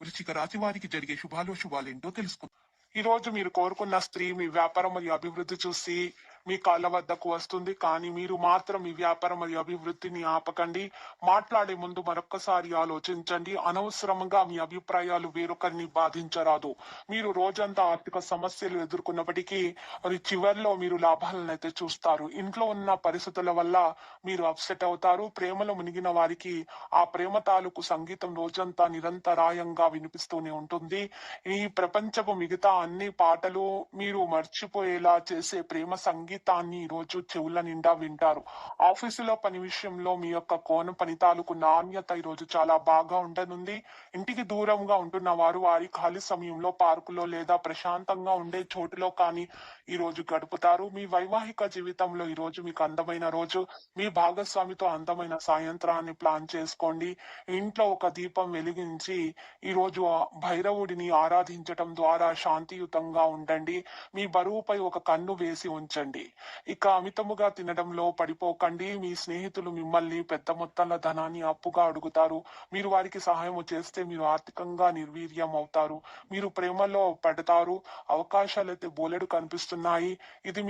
వృశ్చిక రాశి వారికి జరిగే శుభాలేంటో తెలుసుకుందాం. ఈ రోజు మీరు కోరుకున్న స్త్రీ మీ వ్యాపారం మరియు అభివృద్ధి చూసి మీ కాళ్ళ వద్దకు వస్తుంది. కానీ మీరు మాత్రం మీ వ్యాపారం మరియు అభివృద్ధిని ఆపకండి. మాట్లాడే ముందు మరొక్కసారి ఆలోచించండి. అనవసరంగా మీ అభిప్రాయాలు వేరొకరిని బాధించరాదు. మీరు రోజంతా ఆర్థిక సమస్యలు ఎదుర్కొన్నప్పటికీ మరి చివరిలో మీరు లాభాలను అయితే చూస్తారు. ఇంట్లో ఉన్న పరిస్థితుల వల్ల మీరు అప్సెట్ అవుతారు. ప్రేమలో మునిగిన వారికి ఆ ప్రేమ తాలూకు సంగీతం రోజంతా నిరంతరాయంగా వినిపిస్తూనే ఉంటుంది. ఈ ప్రపంచపు మిగతా అన్ని పాటలు మీరు మర్చిపోయేలా చేసే ప్రేమ సంగీతాన్ని ఈ రోజు చెవుల నిండా వింటారు. ఆఫీసులో పని విషయంలో మీ యొక్క కోణం పని తాలూకు నాణ్యత ఈ రోజు చాలా బాగా ఉండనుంది. ఇంటికి దూరంగా ఉంటున్న వారు వారి ఖాళీ సమయంలో పార్కులో లేదా ప్రశాంతంగా ఉండే చోటులో కానీ ఈ రోజు గడుపుతారు. మీ వైవాహిక జీవితంలో ఈ రోజు మీకు అందమైన రోజు. మీ భాగస్వామితో అందమైన సాయంత్రాన్ని ప్లాన్ చేసుకోండి. ఇంట్లో ఒక దీపం వెలిగించి ఈ రోజు భైరవుడిని ఆరాధించటం ద్వారా శాంతియుతంగా ఉండండి. మీ బరువుపై ఒక కన్ను వేసి ఉంచండి. ఇక అమితముగా తినడంలో పడిపోకండి. మీ స్నేహితులు మిమ్మల్ని పెద్ద మొత్తాల ధనాన్ని అప్పుగా అడుగుతారు. మీరు వారికి సహాయం చేస్తే మీరు ఆర్థికంగా నిర్వీర్యం అవుతారు. మీరు ప్రేమలో పడతారు. అవకాశాలైతే బోలెడు కనిపిస్తున్నాయి. ఇది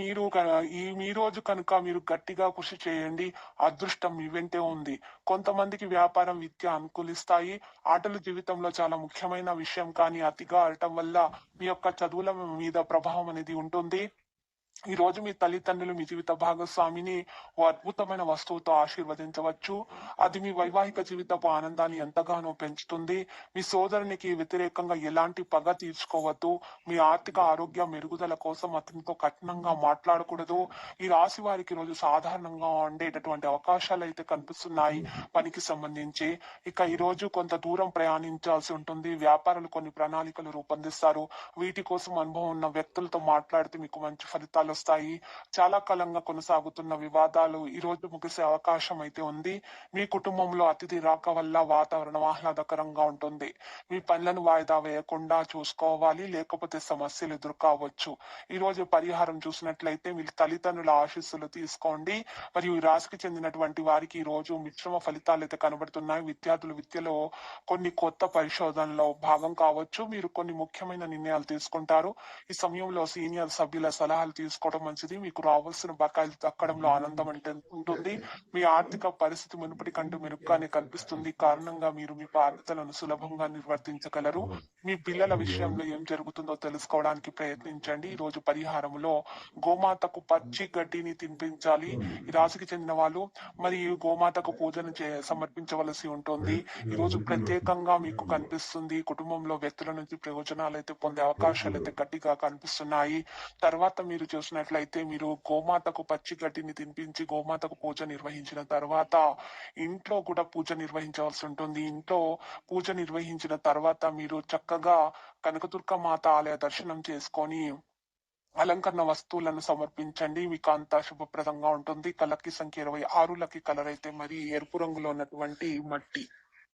మీ రోజు కనుక మీరు గట్టిగా కృషి చేయండి. అదృష్టం మీ వెంటే ఉంది. కొంతమందికి వ్యాపారం విద్య అనుకూలిస్తాయి. ఆటలు జీవితంలో చాలా ముఖ్యమైన విషయం, కానీ అతిగా ఆడటం వల్ల మీ యొక్క చదువుల మీద ప్రభావం అనేది ఉంటుంది. ఈ రోజు మీ తల్లిదండ్రులు మీ జీవిత భాగస్వామిని ఓ అద్భుతమైన వస్తువుతో ఆశీర్వదించవచ్చు. అది మీ వైవాహిక జీవితపు ఆనందాన్ని ఎంతగానో పెంచుతుంది. మీ సోదరునికి వ్యతిరేకంగా ఎలాంటి పగ తీర్చుకోవద్దు. మీ ఆర్థిక ఆరోగ్య మెరుగుదల కోసం అతనితో కఠినంగా మాట్లాడకూడదు. ఈ రాశి వారికి రోజు సాధారణంగా ఉండేటటువంటి అవకాశాలు అయితే కనిపిస్తున్నాయి పనికి సంబంధించి. ఇక ఈ రోజు కొంత దూరం ప్రయాణించాల్సి ఉంటుంది. వ్యాపారులు కొన్ని ప్రణాళికలు రూపొందిస్తారు. వీటి కోసం అనుభవం ఉన్న వ్యక్తులతో మాట్లాడితే మీకు మంచి ఫలితాలు వస్తాయి. చాలా కాలంగా కొనసాగుతున్న వివాదాలు ఈ రోజు ముగిసే అవకాశం అయితే ఉంది. మీ కుటుంబంలో అతిథి రాక వల్ల వాతావరణం ఆహ్లాదకరంగా ఉంటుంది. మీ పనులను వాయిదా వేయకుండా చూసుకోవాలి, లేకపోతే సమస్యలు ఎదుర్కోవచ్చు. ఈ రోజు పరిహారం చూసినట్లయితే మీ తల్లిదండ్రుల ఆశీస్సులు తీసుకోండి. మరియు ఈ రాశికి చెందినటువంటి వారికి ఈ రోజు మిశ్రమ ఫలితాలు అయితే కనబడుతున్నాయి. విద్యార్థులు విద్యలో కొన్ని కొత్త పరిశోధనలో భాగం కావచ్చు. మీరు కొన్ని ముఖ్యమైన నిర్ణయాలు తీసుకుంటారు. ఈ సమయంలో సీనియర్ సభ్యుల సలహాలు తీసుకోవడం మంచిది. మీకు రావాల్సిన బకాయిలు దక్కడంలో ఆనందం అంటే ఉంటుంది. మీ ఆర్థిక పరిస్థితి మునుపటి కంటే మెరుగ్గానే కనిపిస్తుంది. కారణంగా మీరు మీ బాధ్యతలను సులభంగా నిర్వర్తించగలరు. మీ పిల్లల విషయంలో ఏం జరుగుతుందో తెలుసుకోవడానికి ప్రయత్నించండి. ఈ రోజు పరిహారంలో గోమాతకు పచ్చి గడ్డిని తినిపించాలి. ఈ రాశికి చెందిన వాళ్ళు మరి గోమాతకు పూజను సమర్పించవలసి ఉంటుంది. ఈ రోజు ప్రత్యేకంగా మీకు కనిపిస్తుంది. కుటుంబంలో వ్యక్తుల నుంచి ప్రయోజనాలు అయితే పొందే అవకాశాలు అయితే గట్టిగా కనిపిస్తున్నాయి. తర్వాత మీరు చూసినట్లయితే మీరు గోమాతకు పచ్చి గడ్డిని తినిపించి గోమాతకు పూజ నిర్వహించిన తర్వాత ఇంట్లో కూడా పూజ నిర్వహించవలసి ఉంటుంది. ఇంట్లో పూజ నిర్వహించిన తర్వాత మీరు చక్కగా కనకదుర్గ మాత ఆలయ దర్శనం చేసుకొని అలంకరణ వస్తువులను సమర్పించండి. మీకు అంతా శుభప్రదంగా ఉంటుంది. లక్కీ సంఖ్య 26. లక్కీ కలర్ అయితే మరి ఎరుపు రంగులో ఉన్నటువంటి మట్టి.